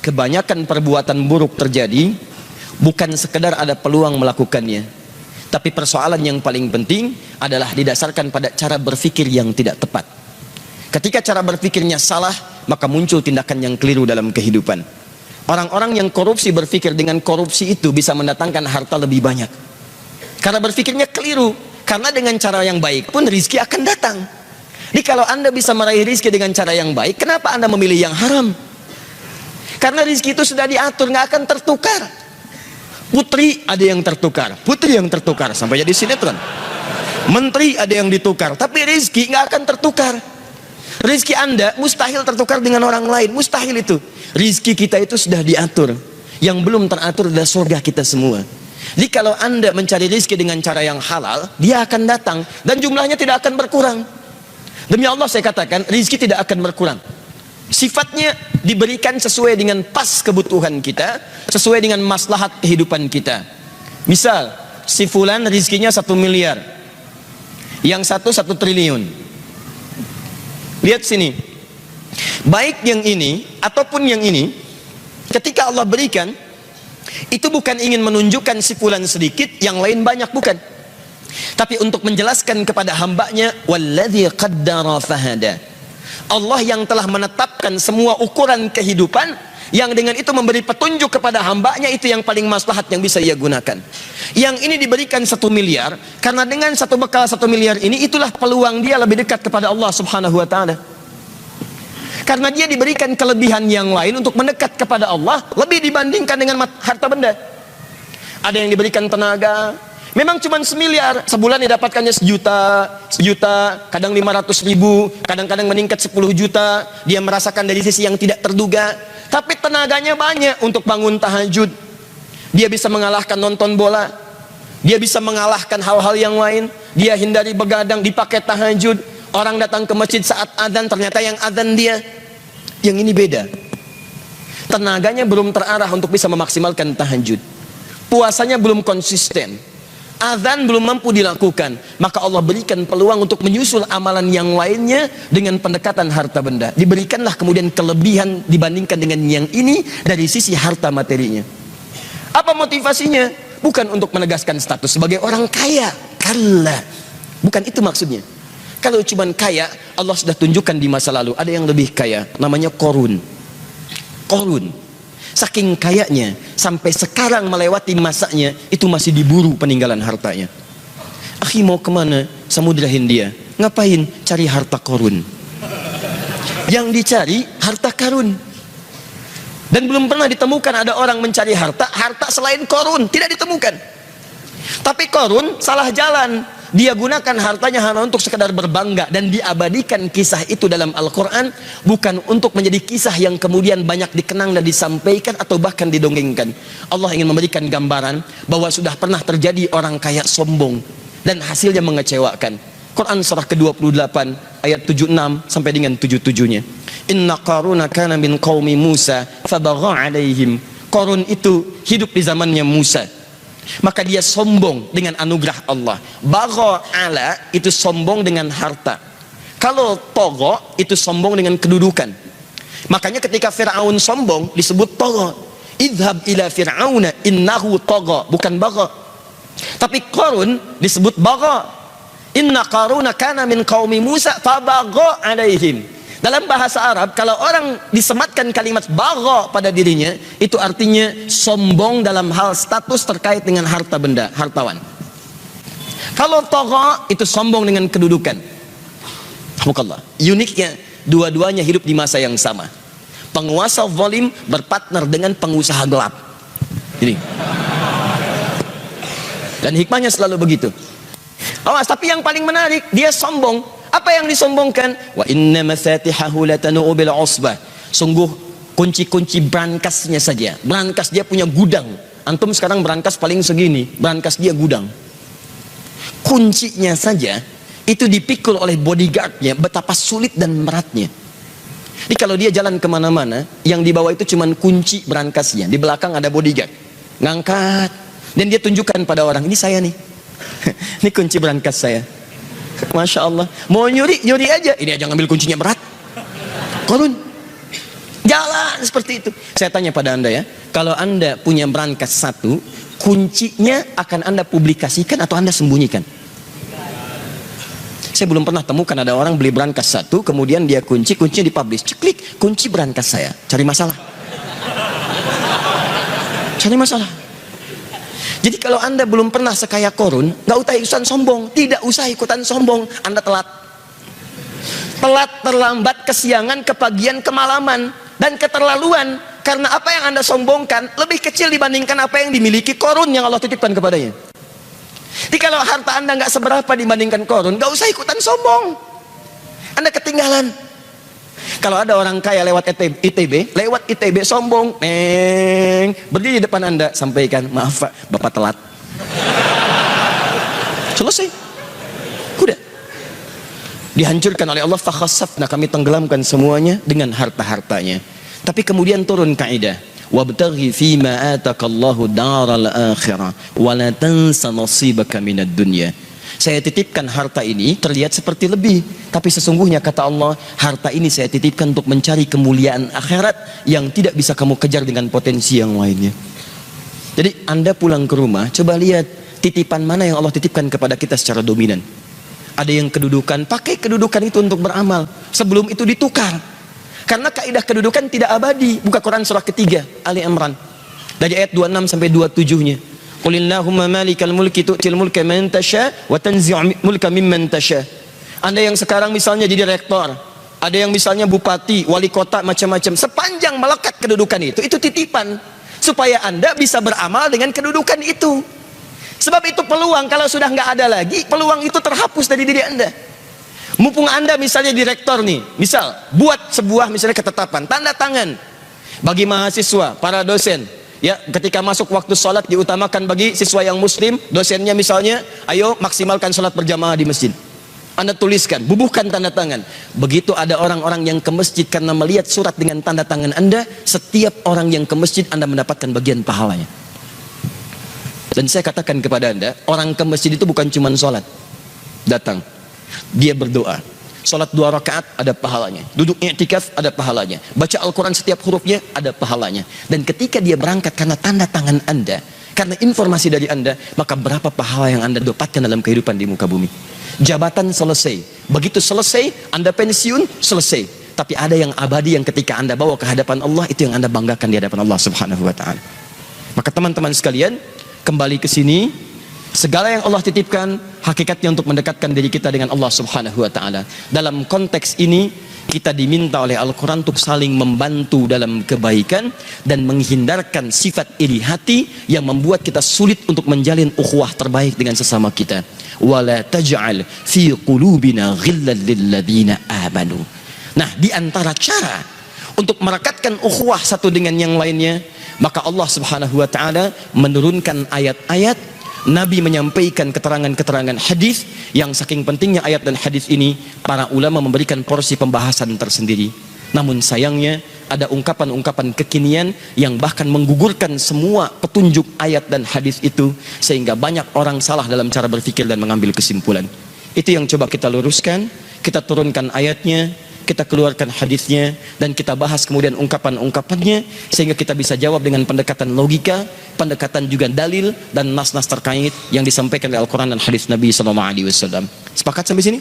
kebanyakan perbuatan buruk terjadi bukan sekedar ada peluang melakukannya, tapi persoalan yang paling penting adalah didasarkan pada cara berpikir yang tidak tepat. Ketika cara berpikirnya salah, maka muncul tindakan yang keliru dalam kehidupan. Orang-orang yang korupsi berpikir dengan korupsi itu bisa mendatangkan harta lebih banyak, karena berpikirnya keliru. Karena dengan cara yang baik pun rizki akan datang. Jadi kalau anda bisa meraih rizki dengan cara yang baik, kenapa anda memilih yang haram? Karena rizki itu sudah diatur, nggak akan tertukar. Putri ada yang tertukar, putri yang tertukar sampai jadi sinetron. Menteri ada yang ditukar, tapi rizki nggak akan tertukar. Rizki anda mustahil tertukar dengan orang lain, mustahil itu. Rizki kita itu sudah diatur. Yang belum teratur adalah surga kita semua. Jadi kalau anda mencari rizki dengan cara yang halal, dia akan datang dan jumlahnya tidak akan berkurang. Demi Allah saya katakan, rizki tidak akan berkurang. Sifatnya diberikan sesuai dengan pas kebutuhan kita, sesuai dengan maslahat kehidupan kita. Misal, si fulan rizkinya 1 miliar, yang satu 1 triliun. Lihat sini, baik yang ini ataupun yang ini, ketika Allah berikan, itu bukan ingin menunjukkan si fulan sedikit, yang lain banyak, bukan. Tapi untuk menjelaskan kepada hambanya, walladzi qaddara fahada. Allah yang telah menetapkan semua ukuran kehidupan, yang dengan itu memberi petunjuk kepada hambanya, itu yang paling maslahat yang bisa ia gunakan. Yang ini diberikan 1 miliar, karena dengan satu bekal 1 miliar ini, itulah peluang dia lebih dekat kepada Allah subhanahu wa ta'ala. Karena dia diberikan kelebihan yang lain untuk mendekat kepada Allah lebih dibandingkan dengan harta benda. Ada yang diberikan tenaga, memang cuma 1 miliar, sebulan didapatkannya 1 juta, kadang 500 ribu, kadang-kadang meningkat 10 juta. Dia merasakan dari sisi yang tidak terduga, tapi tenaganya banyak untuk bangun tahajud. Dia bisa mengalahkan nonton bola, dia bisa mengalahkan hal-hal yang lain. Dia hindari begadang, dipakai tahajud. Orang datang ke masjid saat adzan, ternyata yang adzan dia. Yang ini beda, tenaganya belum terarah untuk bisa memaksimalkan tahajud, puasanya belum konsisten, adzan belum mampu dilakukan, maka Allah berikan peluang untuk menyusul amalan yang lainnya dengan pendekatan harta benda. Diberikanlah kemudian kelebihan dibandingkan dengan yang ini dari sisi harta materinya. Apa motivasinya? Bukan untuk menegaskan status sebagai orang kaya, kalla, bukan itu maksudnya. Kalau cuma kaya, Allah sudah tunjukkan di masa lalu ada yang lebih kaya, namanya Qorun. Qorun saking kayanya sampai sekarang melewati masanya, itu masih diburu peninggalan hartanya. Akhi mau kemana? Samudra Hindia. Ngapain? Cari harta Qorun. Yang dicari harta karun. Dan belum pernah ditemukan ada orang mencari harta selain Qorun, tidak ditemukan. Tapi Qorun salah jalan. Dia gunakan hartanya hanya untuk sekedar berbangga, dan diabadikan kisah itu dalam Al-Quran, bukan untuk menjadi kisah yang kemudian banyak dikenang dan disampaikan atau bahkan didongengkan. Allah ingin memberikan gambaran bahwa sudah pernah terjadi orang kaya sombong dan hasilnya mengecewakan. Quran surah ke-28 ayat 76 sampai dengan 77-nya. Inna Qaruna kana min qaumi Musa fabagha alaihim. Qarun itu hidup di zamannya Musa, maka dia sombong dengan anugerah Allah. Bagha ala itu sombong dengan harta. Kalau togha itu sombong dengan kedudukan. Makanya ketika Fir'aun sombong disebut togha. Idhab ila fir'auna innahu togha, bukan bagha. Tapi Qarun disebut bagha. Inna Qaruna kana min qaumi Musa fabagha alaihim. Dalam bahasa Arab, kalau orang disematkan kalimat bagha pada dirinya, itu artinya sombong dalam hal status terkait dengan harta benda, hartawan. Kalau tagha itu sombong dengan kedudukan. Alhamdulillah. Uniknya, dua-duanya hidup di masa yang sama. Penguasa zalim berpartner dengan pengusaha gelap. Jadi, dan hikmahnya selalu begitu. Awas, tapi yang paling menarik, dia sombong. Apa yang disombongkan? Wa inna mafatihahu latanu bil usbah. Sungguh kunci-kunci brankasnya saja. Brankas dia punya gudang. Antum sekarang brankas paling segini, brankas dia gudang. Kuncinya saja itu dipikul oleh bodyguardnya, betapa sulit dan beratnya. Jadi kalau dia jalan kemana-mana, yang dibawa itu cuma kunci brankasnya, di belakang ada bodyguard, ngangkat, dan dia tunjukkan pada orang, ini saya nih, ini kunci brankas saya. Masya Allah, mau nyuri, nyuri aja. Ini aja ngambil kuncinya berat. Qarun. Jalan seperti itu. Saya tanya pada Anda ya, kalau Anda punya brankas satu, kuncinya akan Anda publikasikan atau Anda sembunyikan? Saya belum pernah temukan ada orang beli brankas satu, kemudian dia kuncinya dipublish. Ceklik, kunci brankas saya. Cari masalah. Cari masalah. Jadi kalau Anda belum pernah sekaya Korun, nggak usah ikutan sombong. Tidak usah ikutan sombong. Anda telat. Telat, terlambat, kesiangan, kepagian, kemalaman, dan keterlaluan. Karena apa yang Anda sombongkan lebih kecil dibandingkan apa yang dimiliki Korun yang Allah titipkan kepadanya. Jadi kalau harta Anda nggak seberapa dibandingkan Korun, nggak usah ikutan sombong. Anda ketinggalan. Kalau ada orang kaya lewat ITB sombong, berdiri di depan Anda, sampaikan, maaf Pak, Bapak telat. Selesai. Udah. Dihancurkan oleh Allah, fakhasafna, kami tenggelamkan semuanya dengan harta-hartanya. Tapi kemudian turun kaidah, wabtaghi fima atakallahu daral akhirah wa la tansa nasibaka minad dunya. Saya titipkan harta ini terlihat seperti lebih, tapi sesungguhnya kata Allah, harta ini saya titipkan untuk mencari kemuliaan akhirat yang tidak bisa kamu kejar dengan potensi yang lainnya. Jadi Anda pulang ke rumah, coba lihat titipan mana yang Allah titipkan kepada kita secara dominan. Ada yang kedudukan, pakai kedudukan itu untuk beramal. Sebelum itu ditukar. Karena kaidah kedudukan tidak abadi. Buka Quran surah ketiga, Ali Imran. Dari ayat 26 sampai 27-nya. Qulillahumma malikal mulki tu'til mulka man tasha wa tanzi'u mulka mimman tasha. Anda yang sekarang misalnya jadi rektor, ada yang misalnya bupati, wali kota, macam-macam. Sepanjang melekat kedudukan itu titipan. Supaya Anda bisa beramal dengan kedudukan itu. Sebab itu peluang, kalau sudah nggak ada lagi, peluang itu terhapus dari diri Anda. Mumpung Anda misalnya direktor nih, misal buat sebuah misalnya ketetapan, tanda tangan bagi mahasiswa, para dosen, ya, ketika masuk waktu sholat diutamakan bagi siswa yang muslim, dosennya misalnya, ayo maksimalkan sholat berjamaah di masjid. Anda tuliskan, bubuhkan tanda tangan. Begitu ada orang-orang yang ke masjid karena melihat surat dengan tanda tangan Anda, setiap orang yang ke masjid Anda mendapatkan bagian pahalanya. Dan saya katakan kepada Anda, orang ke masjid itu bukan cuma sholat. Datang, dia berdoa. Sholat 2 rakaat ada pahalanya. Duduk i'tikaf ada pahalanya. Baca Al-Quran setiap hurufnya ada pahalanya. Dan ketika dia berangkat karena tanda tangan Anda, karena informasi dari Anda, maka berapa pahala yang Anda dapatkan dalam kehidupan di muka bumi. Jabatan selesai. Begitu selesai, Anda pensiun, selesai. Tapi ada yang abadi yang ketika Anda bawa ke hadapan Allah, itu yang Anda banggakan di hadapan Allah Subhanahu wa ta'ala. Maka teman-teman sekalian, kembali ke sini, segala yang Allah titipkan hakikatnya untuk mendekatkan diri kita dengan Allah Subhanahu wa ta'ala. Dalam konteks ini kita diminta oleh Al-Quran untuk saling membantu dalam kebaikan dan menghindarkan sifat iri hati yang membuat kita sulit untuk menjalin ukhuwah terbaik dengan sesama kita. Wala taj'al fi qulubina ghillan lilladzina amanu. Nah, di antara cara untuk merekatkan ukhuwah satu dengan yang lainnya, maka Allah Subhanahu wa ta'ala menurunkan ayat-ayat, Nabi menyampaikan keterangan-keterangan hadis yang saking pentingnya ayat dan hadis ini, para ulama memberikan porsi pembahasan tersendiri. Namun sayangnya ada ungkapan-ungkapan kekinian yang bahkan menggugurkan semua petunjuk ayat dan hadis itu, sehingga banyak orang salah dalam cara berpikir dan mengambil kesimpulan. Itu yang coba kita luruskan, kita turunkan ayatnya, kita keluarkan hadisnya, dan kita bahas kemudian ungkapan-ungkapannya, sehingga kita bisa jawab dengan pendekatan logika, pendekatan juga dalil dan nas-nas terkait yang disampaikan oleh Al-Quran dan hadis Nabi SAW. Sepakat sampai sini?